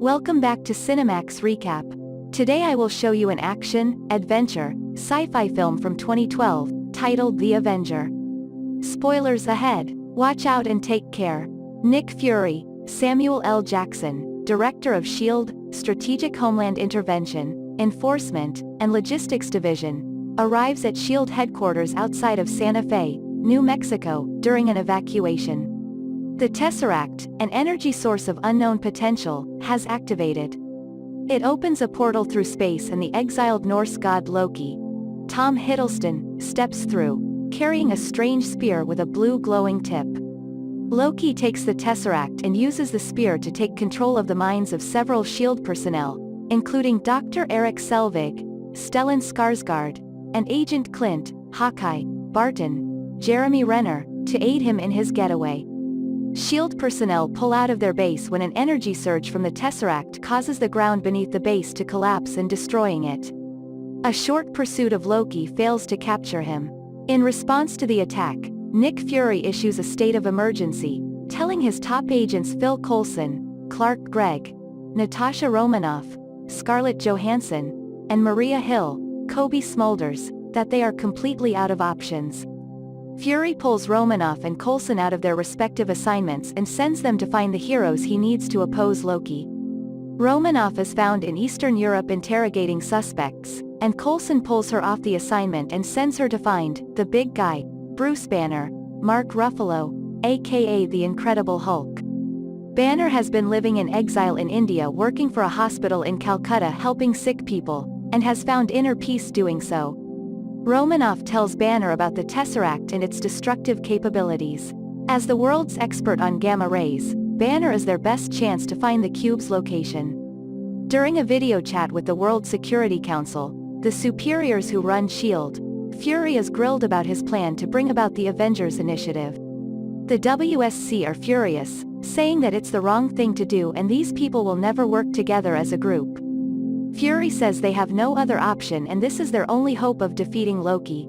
Welcome back to Cinemax Recap. Today I will show you an action, adventure, sci-fi film from 2012, titled The Avenger. Spoilers ahead. Watch out and take care. Nick Fury, Samuel L. Jackson, Director of S.H.I.E.L.D., Strategic Homeland Intervention, Enforcement, and Logistics Division, arrives at S.H.I.E.L.D. headquarters outside of Santa Fe, New Mexico, during an evacuation. The Tesseract, an energy source of unknown potential, has activated. It opens a portal through space and the exiled Norse god Loki, Tom Hiddleston, steps through, carrying a strange spear with a blue glowing tip. Loki takes the Tesseract and uses the spear to take control of the minds of several S.H.I.E.L.D. personnel, including Dr. Erik Selvig, Stellan Skarsgård, and Agent Clint, Hawkeye, Barton, Jeremy Renner, to aid him in his getaway. S.H.I.E.L.D. personnel pull out of their base when an energy surge from the Tesseract causes the ground beneath the base to collapse and destroying it. A short pursuit of Loki fails to capture him. In response to the attack, Nick Fury issues a state of emergency, telling his top agents Phil Coulson, Clark Gregg, Natasha Romanoff, Scarlett Johansson, and Maria Hill, Kobe Smulders, that they are completely out of options. Fury pulls Romanoff and Coulson out of their respective assignments and sends them to find the heroes he needs to oppose Loki. Romanoff is found in Eastern Europe interrogating suspects, and Coulson pulls her off the assignment and sends her to find the big guy, Bruce Banner, Mark Ruffalo, aka the Incredible Hulk. Banner has been living in exile in India working for a hospital in Calcutta helping sick people, and has found inner peace doing so. Romanoff tells Banner about the Tesseract and its destructive capabilities. As the world's expert on gamma rays, Banner is their best chance to find the cube's location. During a video chat with the World Security Council, the superiors who run S.H.I.E.L.D., Fury is grilled about his plan to bring about the Avengers initiative. The WSC are furious, saying that it's the wrong thing to do and these people will never work together as a group. Fury says they have no other option and this is their only hope of defeating Loki.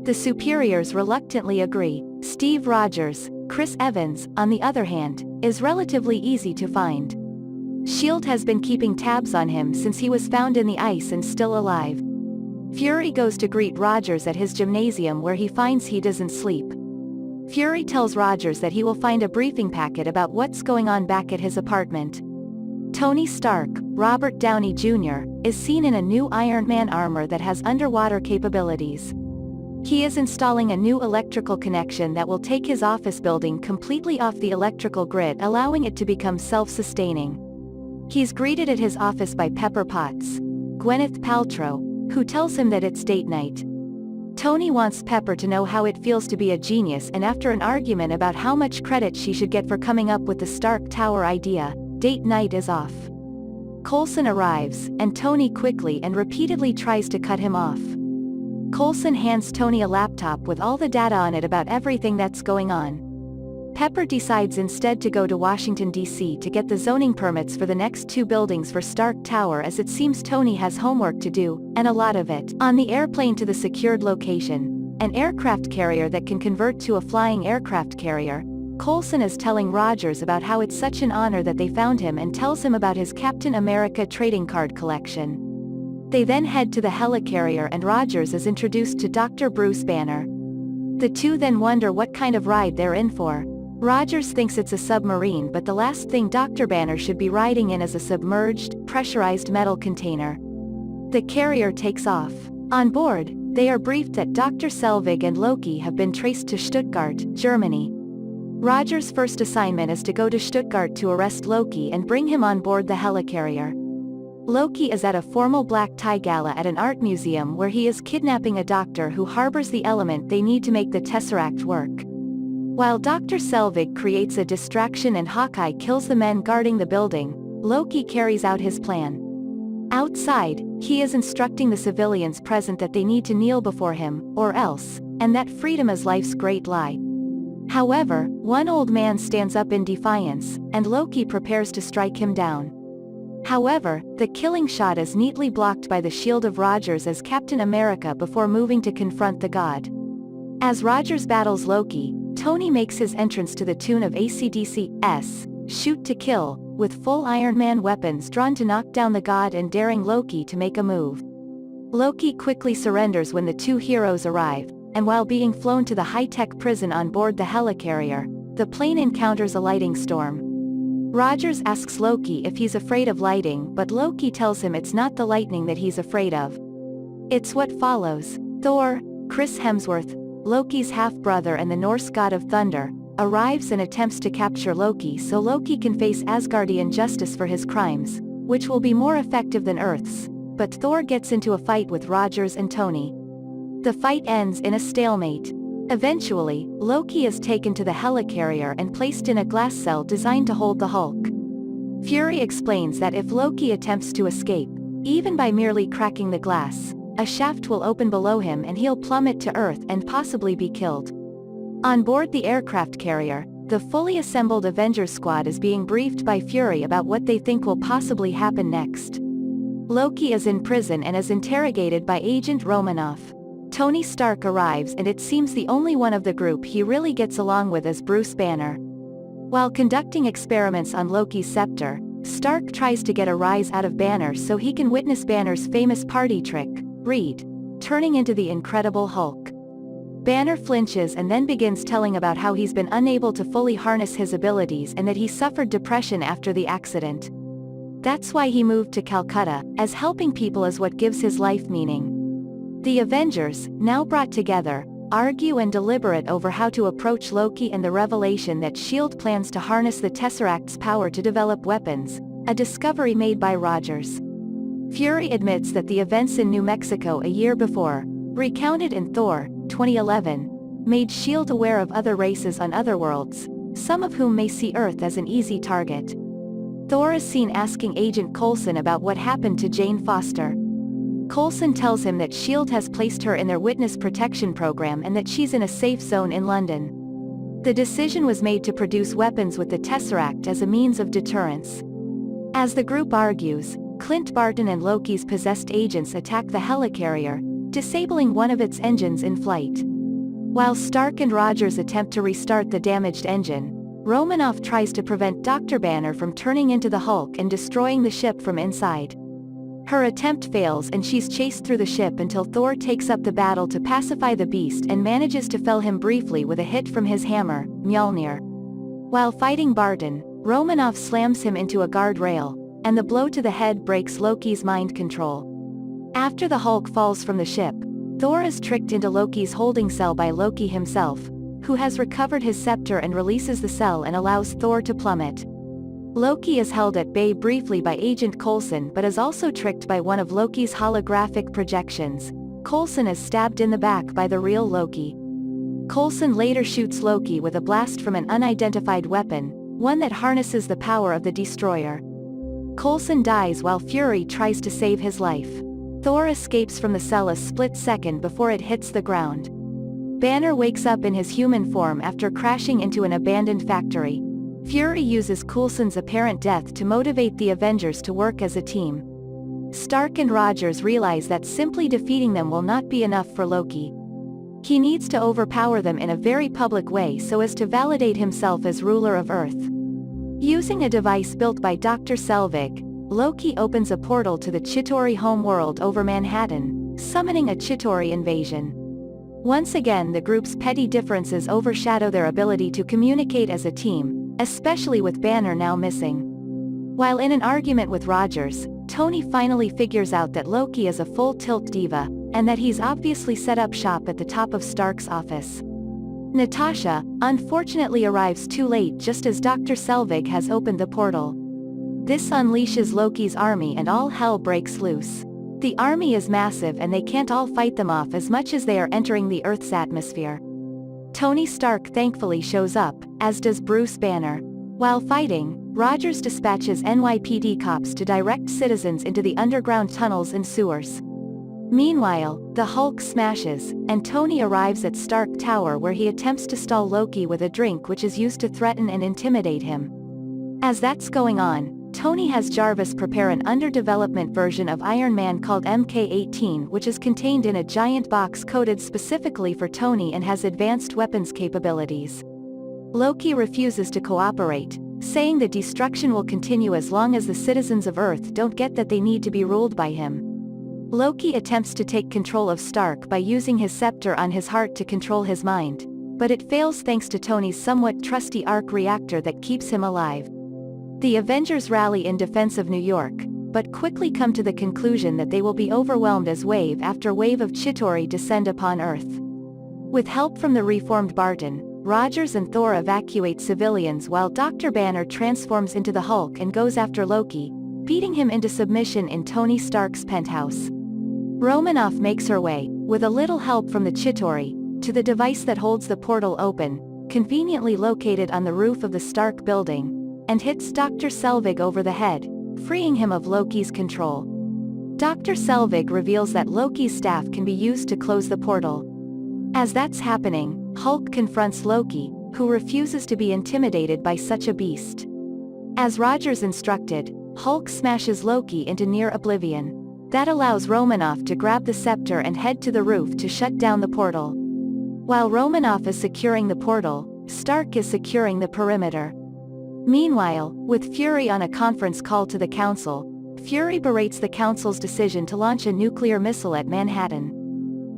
The superiors reluctantly agree. Steve Rogers, Chris Evans, on the other hand, is relatively easy to find. S.H.I.E.L.D. has been keeping tabs on him since he was found in the ice and still alive. Fury goes to greet Rogers at his gymnasium where he finds he doesn't sleep. Fury tells Rogers that he will find a briefing packet about what's going on back at his apartment. Tony Stark, Robert Downey Jr., is seen in a new Iron Man armor that has underwater capabilities. He is installing a new electrical connection that will take his office building completely off the electrical grid, allowing it to become self-sustaining. He's greeted at his office by Pepper Potts, Gwyneth Paltrow, who tells him that it's date night. Tony wants Pepper to know how it feels to be a genius, and after an argument about how much credit she should get for coming up with the Stark Tower idea, date night is off. Coulson arrives, and Tony quickly and repeatedly tries to cut him off. Coulson hands Tony a laptop with all the data on it about everything that's going on. Pepper decides instead to go to Washington, D.C. to get the zoning permits for the next two buildings for Stark Tower, as it seems Tony has homework to do, and a lot of it. On the airplane to the secured location, an aircraft carrier that can convert to a flying aircraft carrier, Coulson is telling Rogers about how it's such an honor that they found him and tells him about his Captain America trading card collection. They then head to the helicarrier and Rogers is introduced to Dr. Bruce Banner. The two then wonder what kind of ride they're in for. Rogers thinks it's a submarine, but the last thing Dr. Banner should be riding in is a submerged, pressurized metal container. The carrier takes off. On board, they are briefed that Dr. Selvig and Loki have been traced to Stuttgart, Germany. Rogers' first assignment is to go to Stuttgart to arrest Loki and bring him on board the helicarrier. Loki is at a formal black tie gala at an art museum where he is kidnapping a doctor who harbors the element they need to make the Tesseract work. While Dr. Selvig creates a distraction and Hawkeye kills the men guarding the building, Loki carries out his plan. Outside, he is instructing the civilians present that they need to kneel before him, or else, and that freedom is life's great lie. However, one old man stands up in defiance, and Loki prepares to strike him down. However, the killing shot is neatly blocked by the shield of Rogers as Captain America before moving to confront the god. As Rogers battles Loki, Tony makes his entrance to the tune of AC/DC's "Shoot to Kill," with full Iron Man weapons drawn to knock down the god and daring Loki to make a move. Loki quickly surrenders when the two heroes arrive, and while being flown to the high-tech prison on board the helicarrier, the plane encounters a lightning storm. Rogers asks Loki if he's afraid of lightning, but Loki tells him it's not the lightning that he's afraid of. It's what follows. Thor, Chris Hemsworth, Loki's half-brother and the Norse god of thunder, arrives and attempts to capture Loki so Loki can face Asgardian justice for his crimes, which will be more effective than Earth's, but Thor gets into a fight with Rogers and Tony. The fight ends in a stalemate. Eventually, Loki is taken to the helicarrier and placed in a glass cell designed to hold the Hulk. Fury explains that if Loki attempts to escape, even by merely cracking the glass, a shaft will open below him and he'll plummet to Earth and possibly be killed. On board the aircraft carrier, the fully assembled Avengers squad is being briefed by Fury about what they think will possibly happen next. Loki is in prison and is interrogated by Agent Romanoff. Tony Stark arrives and it seems the only one of the group he really gets along with is Bruce Banner. While conducting experiments on Loki's scepter, Stark tries to get a rise out of Banner so he can witness Banner's famous party trick, Reed, turning into the Incredible Hulk. Banner flinches and then begins telling about how he's been unable to fully harness his abilities and that he suffered depression after the accident. That's why he moved to Calcutta, as helping people is what gives his life meaning. The Avengers, now brought together, argue and deliberate over how to approach Loki and the revelation that S.H.I.E.L.D. plans to harness the Tesseract's power to develop weapons, a discovery made by Rogers. Fury admits that the events in New Mexico a year before, recounted in Thor, 2011, made S.H.I.E.L.D. aware of other races on other worlds, some of whom may see Earth as an easy target. Thor is seen asking Agent Coulson about what happened to Jane Foster. Coulson tells him that S.H.I.E.L.D. has placed her in their witness protection program and that she's in a safe zone in London. The decision was made to produce weapons with the Tesseract as a means of deterrence. As the group argues, Clint Barton and Loki's possessed agents attack the helicarrier, disabling one of its engines in flight. While Stark and Rogers attempt to restart the damaged engine, Romanoff tries to prevent Dr. Banner from turning into the Hulk and destroying the ship from inside. Her attempt fails and she's chased through the ship until Thor takes up the battle to pacify the beast and manages to fell him briefly with a hit from his hammer, Mjolnir. While fighting Barton, Romanoff slams him into a guardrail, and the blow to the head breaks Loki's mind control. After the Hulk falls from the ship, Thor is tricked into Loki's holding cell by Loki himself, who has recovered his scepter and releases the cell and allows Thor to plummet. Loki is held at bay briefly by Agent Coulson but is also tricked by one of Loki's holographic projections. Coulson is stabbed in the back by the real Loki. Coulson later shoots Loki with a blast from an unidentified weapon, one that harnesses the power of the Destroyer. Coulson dies while Fury tries to save his life. Thor escapes from the cell a split second before it hits the ground. Banner wakes up in his human form after crashing into an abandoned factory. Fury uses Coulson's apparent death to motivate the Avengers to work as a team. Stark and Rogers realize that simply defeating them will not be enough for Loki. He needs to overpower them in a very public way so as to validate himself as ruler of Earth. Using a device built by Dr. Selvig, Loki opens a portal to the Chitauri homeworld over Manhattan, summoning a Chitauri invasion. Once again the group's petty differences overshadow their ability to communicate as a team, especially with Banner now missing. While in an argument with Rogers, Tony finally figures out that Loki is a full-tilt diva, and that he's obviously set up shop at the top of Stark's office. Natasha, unfortunately arrives too late just as Dr. Selvig has opened the portal. This unleashes Loki's army and all hell breaks loose. The army is massive and they can't all fight them off as much as they are entering the Earth's atmosphere. Tony Stark thankfully shows up, as does Bruce Banner. While fighting, Rogers dispatches NYPD cops to direct citizens into the underground tunnels and sewers. Meanwhile, the Hulk smashes, and Tony arrives at Stark Tower where he attempts to stall Loki with a drink which is used to threaten and intimidate him. As that's going on, Tony has Jarvis prepare an under-development version of Iron Man called MK-18 which is contained in a giant box coded specifically for Tony and has advanced weapons capabilities. Loki refuses to cooperate, saying that destruction will continue as long as the citizens of Earth don't get that they need to be ruled by him. Loki attempts to take control of Stark by using his scepter on his heart to control his mind, but it fails thanks to Tony's somewhat trusty arc reactor that keeps him alive. The Avengers rally in defense of New York, but quickly come to the conclusion that they will be overwhelmed as wave after wave of Chitauri descend upon Earth. With help from the reformed Barton, Rogers and Thor evacuate civilians while Dr. Banner transforms into the Hulk and goes after Loki, beating him into submission in Tony Stark's penthouse. Romanoff makes her way, with a little help from the Chitauri, to the device that holds the portal open, conveniently located on the roof of the Stark building, and hits Dr. Selvig over the head, freeing him of Loki's control. Dr. Selvig reveals that Loki's staff can be used to close the portal. As that's happening, Hulk confronts Loki, who refuses to be intimidated by such a beast. As Rogers instructed, Hulk smashes Loki into near oblivion. That allows Romanoff to grab the scepter and head to the roof to shut down the portal. While Romanoff is securing the portal, Stark is securing the perimeter. Meanwhile, with Fury on a conference call to the Council, Fury berates the Council's decision to launch a nuclear missile at Manhattan.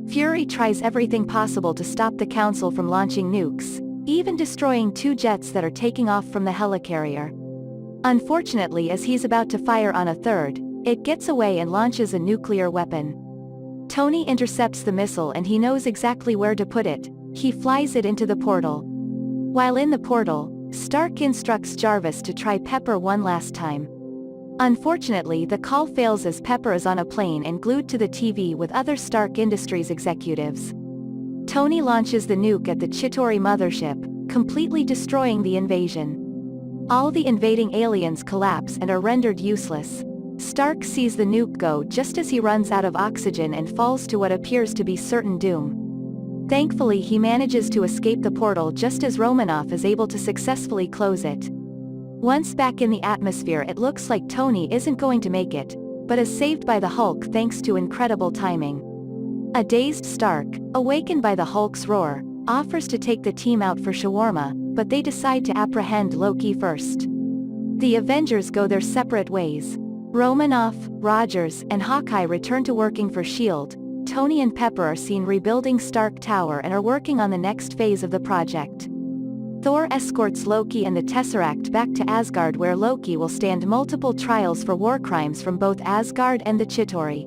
Fury tries everything possible to stop the Council from launching nukes, even destroying 2 jets that are taking off from the helicarrier. Unfortunately, as he's about to fire on a third, it gets away and launches a nuclear weapon. Tony intercepts the missile and he knows exactly where to put it. He flies it into the portal. While in the portal, Stark instructs Jarvis to try Pepper one last time. Unfortunately, the call fails as Pepper is on a plane and glued to the TV with other Stark Industries executives. Tony launches the nuke at the Chitauri mothership, completely destroying the invasion. All the invading aliens collapse and are rendered useless. Stark sees the nuke go just as he runs out of oxygen and falls to what appears to be certain doom. Thankfully, he manages to escape the portal just as Romanoff is able to successfully close it. Once back in the atmosphere, it looks like Tony isn't going to make it, but is saved by the Hulk thanks to incredible timing. A dazed Stark, awakened by the Hulk's roar, offers to take the team out for shawarma, but they decide to apprehend Loki first. The Avengers go their separate ways. Romanoff, Rogers, and Hawkeye return to working for S.H.I.E.L.D. Tony and Pepper are seen rebuilding Stark Tower and are working on the next phase of the project. Thor escorts Loki and the Tesseract back to Asgard, where Loki will stand multiple trials for war crimes from both Asgard and the Chitauri.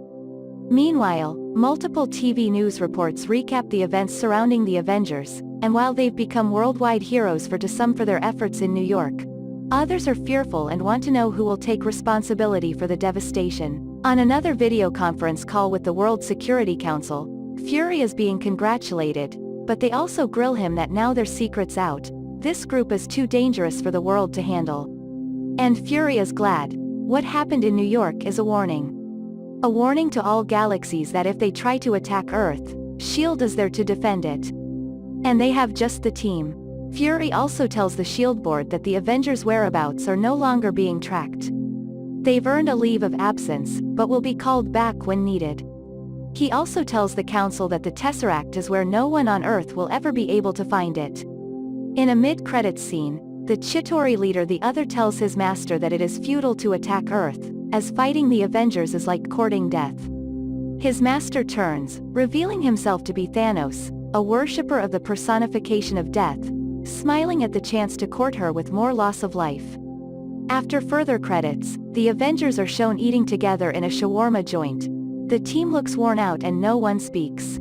Meanwhile, multiple TV news reports recap the events surrounding the Avengers, and while they've become worldwide heroes for some for their efforts in New York, others are fearful and want to know who will take responsibility for the devastation. On another video conference call with the World Security Council, Fury is being congratulated, but they also grill him that now their secret's out, this group is too dangerous for the world to handle. And Fury is glad. What happened in New York is a warning. A warning to all galaxies that if they try to attack Earth, S.H.I.E.L.D. is there to defend it. And they have just the team. Fury also tells the S.H.I.E.L.D. board that the Avengers' whereabouts are no longer being tracked. They've earned a leave of absence, but will be called back when needed. He also tells the Council that the Tesseract is where no one on Earth will ever be able to find it. In a mid-credits scene, the Chitauri leader the other tells his master that it is futile to attack Earth, as fighting the Avengers is like courting death. His master turns, revealing himself to be Thanos, a worshipper of the personification of death, smiling at the chance to court her with more loss of life. After further credits, the Avengers are shown eating together in a shawarma joint. The team looks worn out and no one speaks.